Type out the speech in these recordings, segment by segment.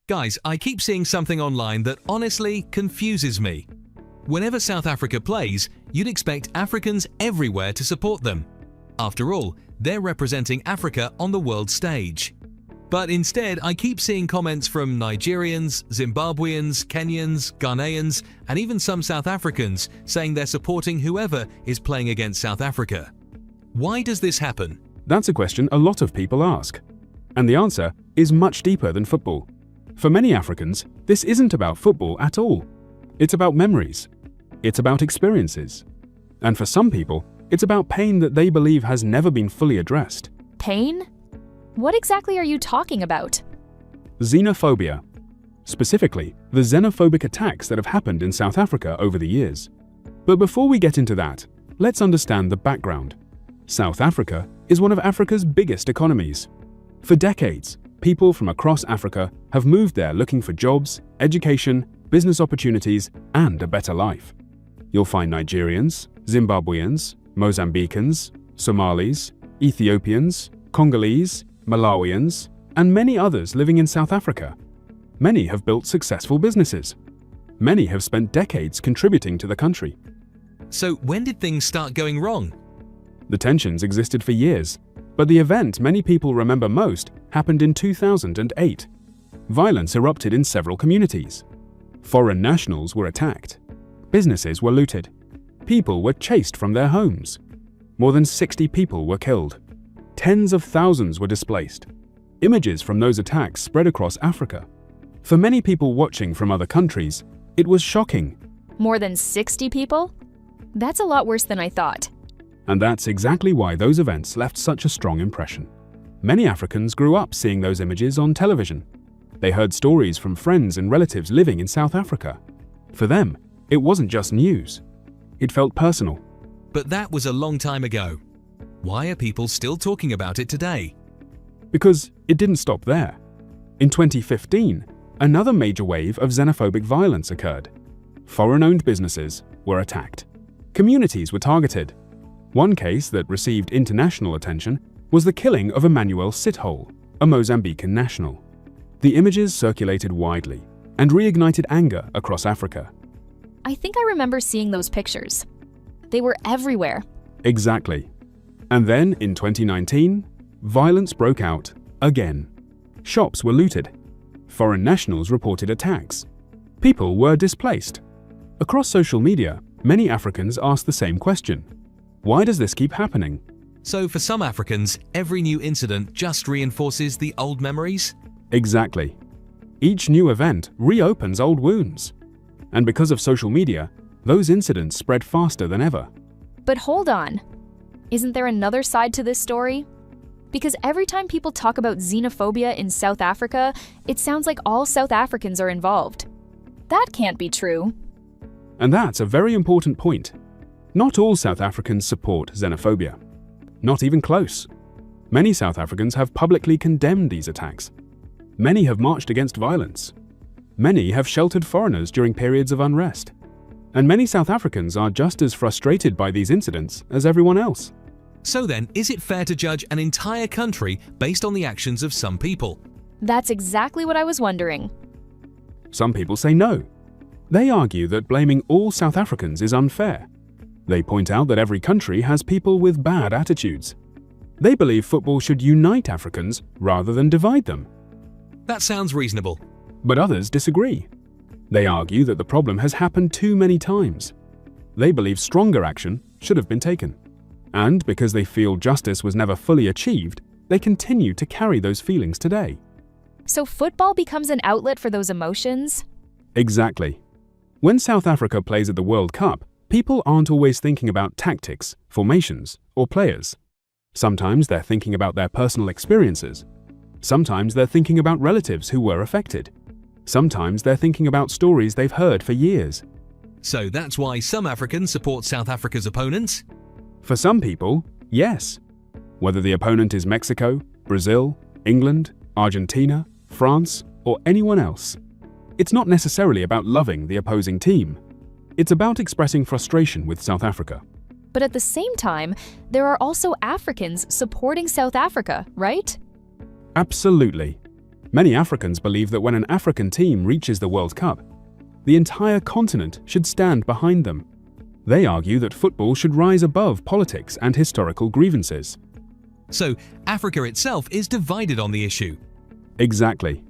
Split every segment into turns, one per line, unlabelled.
Guys, I keep seeing something online that honestly confuses me. Whenever South Africa plays, you'd expect Africans everywhere to support them. After all, they're representing Africa on the world stage. But instead, I keep seeing comments from Nigerians, Zimbabweans, Kenyans, Ghanaians, and even some South Africans saying they're supporting whoever is playing against South Africa. Why does this happen?
That's a question a lot of people ask. And the answer is much deeper than football. For many Africans, this isn't about football at all. It's about memories. It's about experiences. And for some people, it's about pain that they believe has never been fully addressed.
Pain? What exactly are you talking about?
Xenophobia. Specifically, the xenophobic attacks that have happened in South Africa over the years. But before we get into that, let's understand the background. South Africa is one of Africa's biggest economies. For decades, people from across Africa have moved there looking for jobs, education, business opportunities, and a better life. You'll find Nigerians, Zimbabweans, Mozambicans, Somalis, Ethiopians, Congolese, Malawians, and many others living in South Africa. Many have built successful businesses. Many have spent decades contributing to the country.
So when did things start going wrong?
The tensions existed for years, but the event many people remember most happened in 2008. Violence erupted in several communities. Foreign nationals were attacked. Businesses were looted. People were chased from their homes. More than 60 people were killed. Tens of thousands were displaced. Images from those attacks spread across Africa. For many people watching from other countries, it was shocking.
More than 60 people? That's a lot worse than I thought.
And that's exactly why those events left such a strong impression. Many Africans grew up seeing those images on television. They heard stories from friends and relatives living in South Africa. For them, it wasn't just news. It felt personal.
But that was a long time ago. Why are people still talking about it today?
Because it didn't stop there. In 2015, another major wave of xenophobic violence occurred. Foreign-owned businesses were attacked. Communities were targeted. One case that received international attention was the killing of Emmanuel Sithole, a Mozambican national. The images circulated widely and reignited anger across Africa.
I think I remember seeing those pictures. They were everywhere.
Exactly. And then, in 2019, violence broke out again. Shops were looted. Foreign nationals reported attacks. People were displaced. Across social media, many Africans asked the same question. Why does this keep happening?
So for some Africans, every new incident just reinforces the old memories?
Exactly. Each new event reopens old wounds. And because of social media, those incidents spread faster than ever.
But hold on. Isn't there another side to this story? Because every time people talk about xenophobia in South Africa, it sounds like all South Africans are involved. That can't be true.
And that's a very important point. Not all South Africans support xenophobia. Not even close. Many South Africans have publicly condemned these attacks. Many have marched against violence. Many have sheltered foreigners during periods of unrest. And many South Africans are just as frustrated by these incidents as everyone else.
So then, is it fair to judge an entire country based on the actions of some people?
That's exactly what I was wondering.
Some people say no. They argue that blaming all South Africans is unfair. They point out that every country has people with bad attitudes. They believe football should unite Africans rather than divide them.
That sounds reasonable.
But others disagree. They argue that the problem has happened too many times. They believe stronger action should have been taken. And because they feel justice was never fully achieved, they continue to carry those feelings today.
So football becomes an outlet for those emotions?
Exactly. When South Africa plays at the World Cup, people aren't always thinking about tactics, formations, or players. Sometimes they're thinking about their personal experiences. Sometimes they're thinking about relatives who were affected. Sometimes they're thinking about stories they've heard for years.
So that's why some Africans support South Africa's opponents?
For some people, yes. Whether the opponent is Mexico, Brazil, England, Argentina, France, or anyone else. It's not necessarily about loving the opposing team. It's about expressing frustration with South Africa.
But at the same time, there are also Africans supporting South Africa, right?
Absolutely. Many Africans believe that when an African team reaches the World Cup, the entire continent should stand behind them. They argue that football should rise above politics and historical grievances.
So, Africa itself is divided on the issue.
Exactly.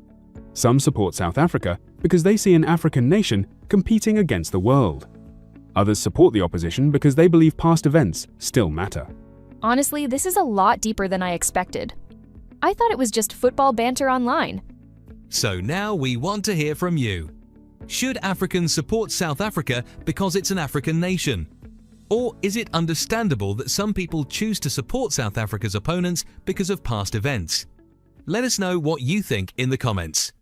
Some support South Africa because they see an African nation competing against the world. Others support the opposition because they believe past events still matter.
Honestly, this is a lot deeper than I expected. I thought it was just football banter online.
So now we want to hear from you. Should Africans support South Africa because it's an African nation? Or is it understandable that some people choose to support South Africa's opponents because of past events? Let us know what you think in the comments.